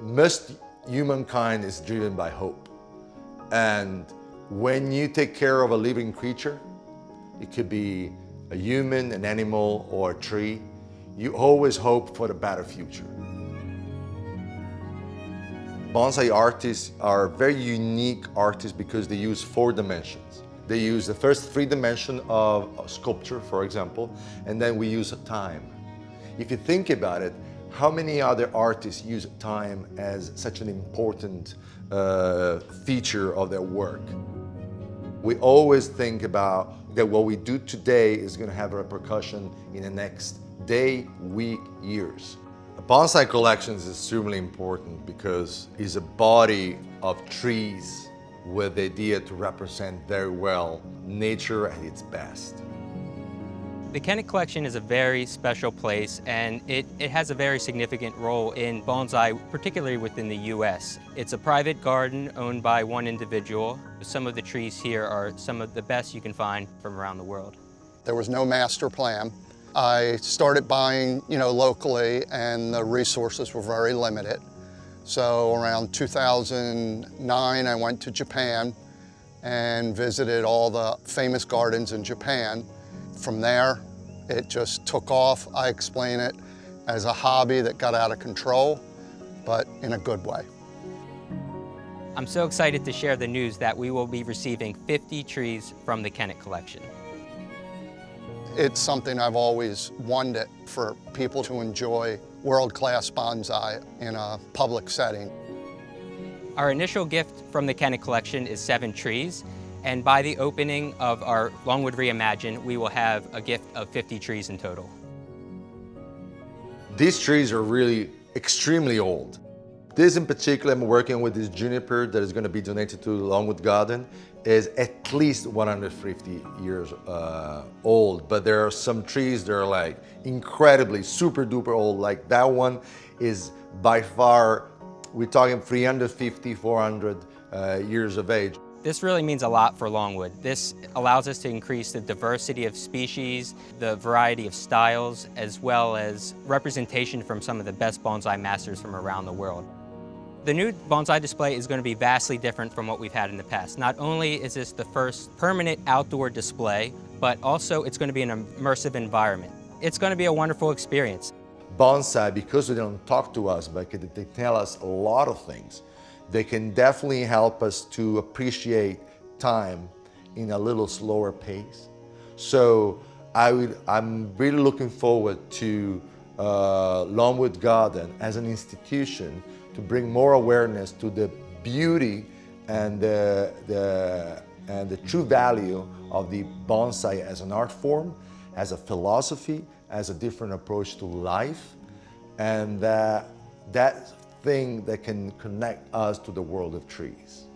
most humankind is driven by hope. And when you take care of a living creature, it could be a human, an animal, or a tree, you always hope for a better future. Bonsai artists are very unique artists because they use 4 dimensions. They use the first 3 dimensions of sculpture, for example, and then we use time. If you think about it, how many other artists use time as such an important feature of their work? We always think about that what we do today is going to have a repercussion in the next day, week, years. A bonsai collection is extremely important because it's a body of trees with the idea to represent very well nature at its best. The Kennett collection is a very special place, and it has a very significant role in bonsai, particularly within the US. It's a private garden owned by one individual. Some of the trees here are some of the best you can find from around the world. There was no master plan. I started buying, locally, and the resources were very limited. So around 2009, I went to Japan and visited all the famous gardens in Japan. From there, it just took off. I explain it as a hobby that got out of control, but in a good way. I'm so excited to share the news that we will be receiving 50 trees from the Kennett collection. It's something I've always wanted for people to enjoy world-class bonsai in a public setting. Our initial gift from the Kennett collection is 7 trees, and by the opening of our Longwood Reimagine, we will have a gift of 50 trees in total. These trees are really extremely old. This in particular, I'm working with this juniper that is going to be donated to Longwood Garden, is at least 150 years old. But there are some trees that are like incredibly super duper old. Like that one is by far, we're talking 350, 400 years of age. This really means a lot for Longwood. This allows us to increase the diversity of species, the variety of styles, as well as representation from some of the best bonsai masters from around the world. The new bonsai display is going to be vastly different from what we've had in the past. Not only is this the first permanent outdoor display, but also it's going to be an immersive environment. It's going to be a wonderful experience. Bonsai, because they don't talk to us, but they tell us a lot of things, they can definitely help us to appreciate time in a little slower pace. So I'm really looking forward to Longwood Garden as an institution to bring more awareness to the beauty and the true value of the bonsai as an art form, as a philosophy, as a different approach to life, and that thing that can connect us to the world of trees.